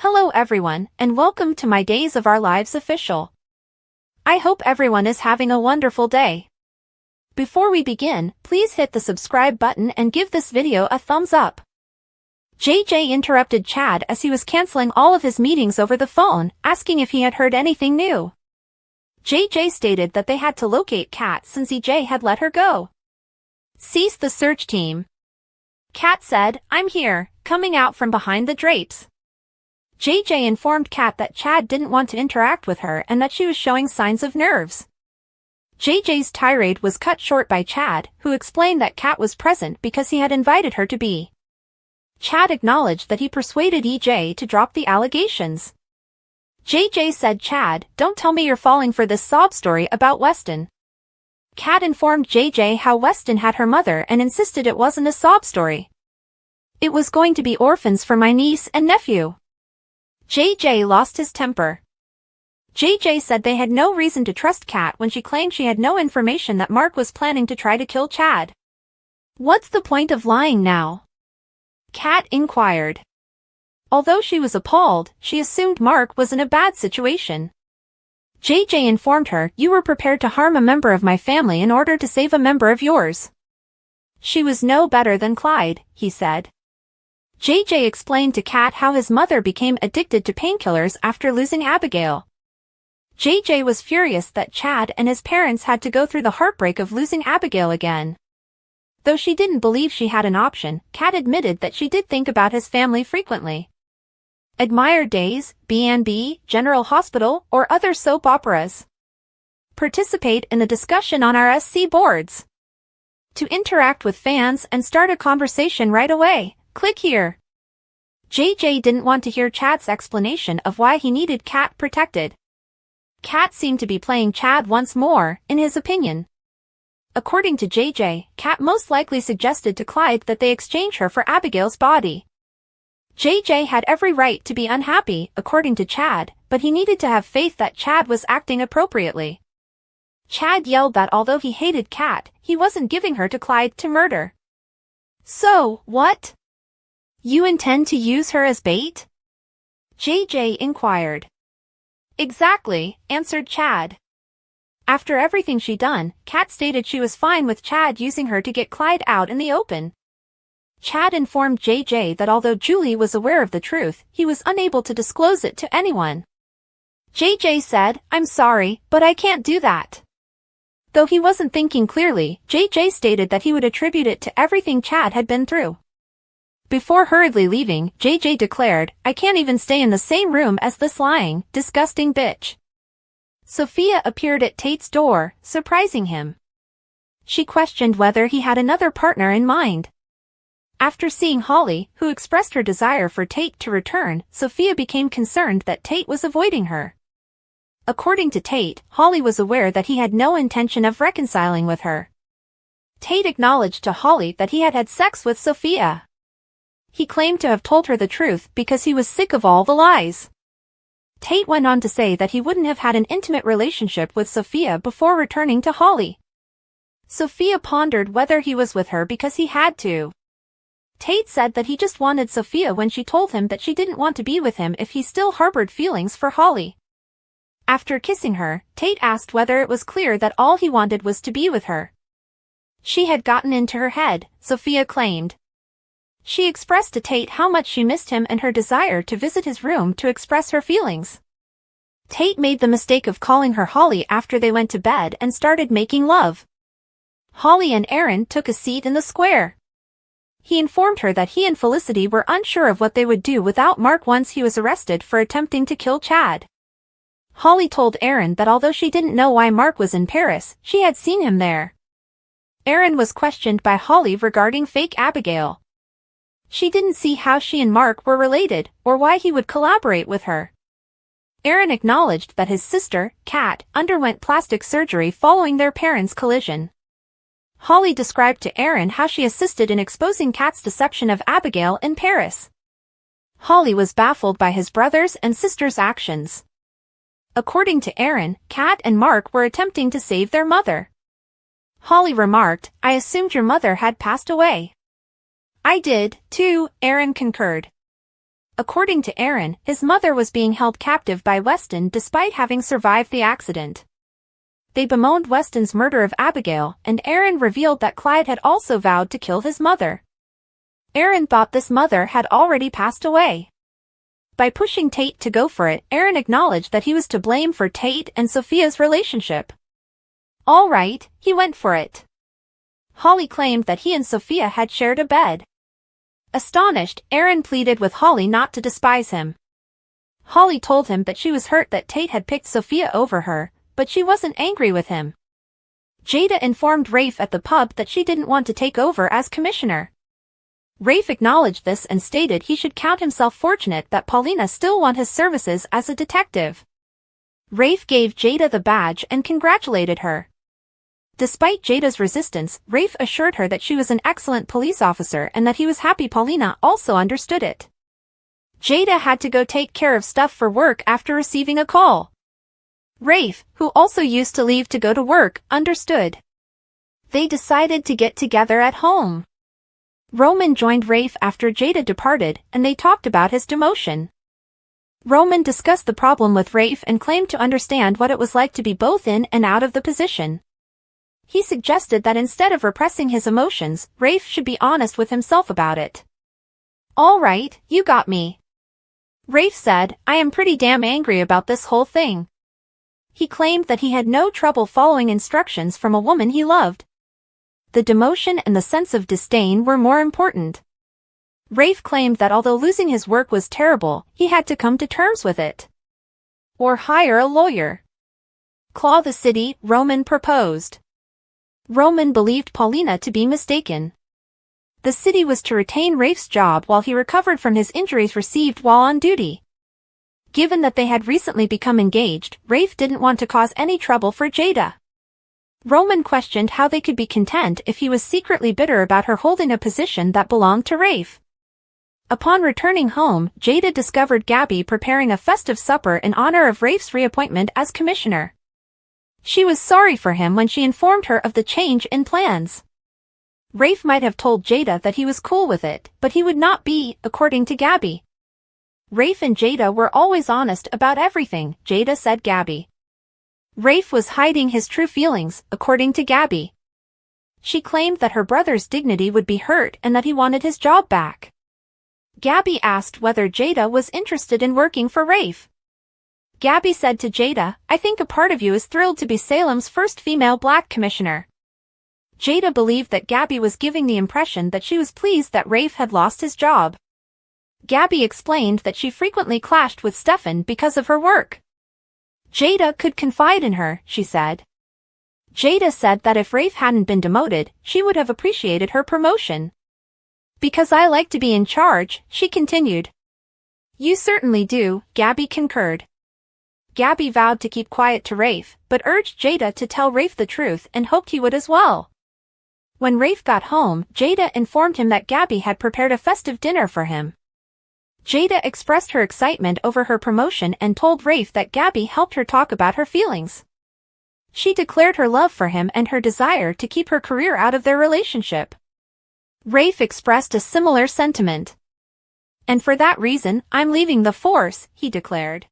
Hello everyone, and welcome to my Days of Our Lives official. I hope everyone is having a wonderful day. Before we begin, please hit the subscribe button and give this video a thumbs up. JJ interrupted Chad as he was canceling all of his meetings over the phone, asking if he had heard anything new. JJ stated that they had to locate Kat since EJ had let her go. Cease the search team. Kat said, "I'm here, coming out from behind the drapes." JJ informed Kat that Chad didn't want to interact with her and that she was showing signs of nerves. JJ's tirade was cut short by Chad, who explained that Kat was present because he had invited her to be. Chad acknowledged that he persuaded EJ to drop the allegations. JJ said, "Chad, don't tell me you're falling for this sob story about Weston." Kat informed JJ how Weston had her mother and insisted it wasn't a sob story. "It was going to be orphans for my niece and nephew." JJ lost his temper. JJ said they had no reason to trust Kat when she claimed she had no information that Mark was planning to try to kill Chad. "What's the point of lying now?" Kat inquired. Although she was appalled, she assumed Mark was in a bad situation. JJ informed her, "You were prepared to harm a member of my family in order to save a member of yours." "She was no better than Clyde," he said. JJ explained to Kat how his mother became addicted to painkillers after losing Abigail. JJ was furious that Chad and his parents had to go through the heartbreak of losing Abigail again. Though she didn't believe she had an option, Kat admitted that she did think about his family frequently. Admire Days, B&B, General Hospital, or other soap operas. Participate in the discussion on our SC boards. To interact with fans and start a conversation right away, click here. JJ didn't want to hear Chad's explanation of why he needed Kat protected. Kat seemed to be playing Chad once more, in his opinion. According to JJ, Kat most likely suggested to Clyde that they exchange her for Abigail's body. JJ had every right to be unhappy, according to Chad, but he needed to have faith that Chad was acting appropriately. Chad yelled that although he hated Kat, he wasn't giving her to Clyde to murder. "So, what? You intend to use her as bait?" JJ inquired. "Exactly," answered Chad. After everything she'd done, Kat stated she was fine with Chad using her to get Clyde out in the open. Chad informed JJ that although Julie was aware of the truth, he was unable to disclose it to anyone. JJ said, "I'm sorry, but I can't do that." Though he wasn't thinking clearly, JJ stated that he would attribute it to everything Chad had been through. Before hurriedly leaving, JJ declared, "I can't even stay in the same room as this lying, disgusting bitch." Sophia appeared at Tate's door, surprising him. She questioned whether he had another partner in mind. After seeing Holly, who expressed her desire for Tate to return, Sophia became concerned that Tate was avoiding her. According to Tate, Holly was aware that he had no intention of reconciling with her. Tate acknowledged to Holly that he had had sex with Sophia. He claimed to have told her the truth because he was sick of all the lies. Tate went on to say that he wouldn't have had an intimate relationship with Sophia before returning to Holly. Sophia pondered whether he was with her because he had to. Tate said that he just wanted Sophia when she told him that she didn't want to be with him if he still harbored feelings for Holly. After kissing her, Tate asked whether it was clear that all he wanted was to be with her. She had gotten into her head, Sophia claimed. She expressed to Tate how much she missed him and her desire to visit his room to express her feelings. Tate made the mistake of calling her Holly after they went to bed and started making love. Holly and Aaron took a seat in the square. He informed her that he and Felicity were unsure of what they would do without Mark once he was arrested for attempting to kill Chad. Holly told Aaron that although she didn't know why Mark was in Paris, she had seen him there. Aaron was questioned by Holly regarding fake Abigail. She didn't see how she and Mark were related, or why he would collaborate with her. Aaron acknowledged that his sister, Kat, underwent plastic surgery following their parents' collision. Holly described to Aaron how she assisted in exposing Kat's deception of Abigail in Paris. Holly was baffled by his brothers' and sister's actions. According to Aaron, Kat and Mark were attempting to save their mother. Holly remarked, "I assumed your mother had passed away." "I did, too," Aaron concurred. According to Aaron, his mother was being held captive by Weston despite having survived the accident. They bemoaned Weston's murder of Abigail, and Aaron revealed that Clyde had also vowed to kill his mother. Aaron thought this mother had already passed away. By pushing Tate to go for it, Aaron acknowledged that he was to blame for Tate and Sophia's relationship. All right, he went for it. Holly claimed that he and Sophia had shared a bed. Astonished, Aaron pleaded with Holly not to despise him. Holly told him that she was hurt that Tate had picked Sophia over her, but she wasn't angry with him. Jada informed Rafe at the pub that she didn't want to take over as commissioner. Rafe acknowledged this and stated he should count himself fortunate that Paulina still wanted his services as a detective. Rafe gave Jada the badge and congratulated her. Despite Jada's resistance, Rafe assured her that she was an excellent police officer and that he was happy Paulina also understood it. Jada had to go take care of stuff for work after receiving a call. Rafe, who also used to leave to go to work, understood. They decided to get together at home. Roman joined Rafe after Jada departed, and they talked about his demotion. Roman discussed the problem with Rafe and claimed to understand what it was like to be both in and out of the position. He suggested that instead of repressing his emotions, Rafe should be honest with himself about it. All right, you got me. Rafe said, I am pretty damn angry about this whole thing. He claimed that he had no trouble following instructions from a woman he loved. The demotion and the sense of disdain were more important. Rafe claimed that although losing his work was terrible, he had to come to terms with it. Or hire a lawyer. Claw the city, Roman proposed. Roman believed Paulina to be mistaken. The city was to retain Rafe's job while he recovered from his injuries received while on duty. Given that they had recently become engaged, Rafe didn't want to cause any trouble for Jada. Roman questioned how they could be content if he was secretly bitter about her holding a position that belonged to Rafe. Upon returning home, Jada discovered Gabi preparing a festive supper in honor of Rafe's reappointment as commissioner. She was sorry for him when she informed her of the change in plans. Rafe might have told Jada that he was cool with it, but he would not be, according to Gabi. Rafe and Jada were always honest about everything, Jada said Gabi. Rafe was hiding his true feelings, according to Gabi. She claimed that her brother's dignity would be hurt and that he wanted his job back. Gabi asked whether Jada was interested in working for Rafe. Gabi said to Jada, I think a part of you is thrilled to be Salem's first female black commissioner. Jada believed that Gabi was giving the impression that she was pleased that Rafe had lost his job. Gabi explained that she frequently clashed with Stefan because of her work. Jada could confide in her, she said. Jada said that if Rafe hadn't been demoted, she would have appreciated her promotion. Because I like to be in charge, she continued. You certainly do, Gabi concurred. Gabi vowed to keep quiet to Rafe, but urged Jada to tell Rafe the truth and hoped he would as well. When Rafe got home, Jada informed him that Gabi had prepared a festive dinner for him. Jada expressed her excitement over her promotion and told Rafe that Gabi helped her talk about her feelings. She declared her love for him and her desire to keep her career out of their relationship. Rafe expressed a similar sentiment. And for that reason, I'm leaving the force, he declared.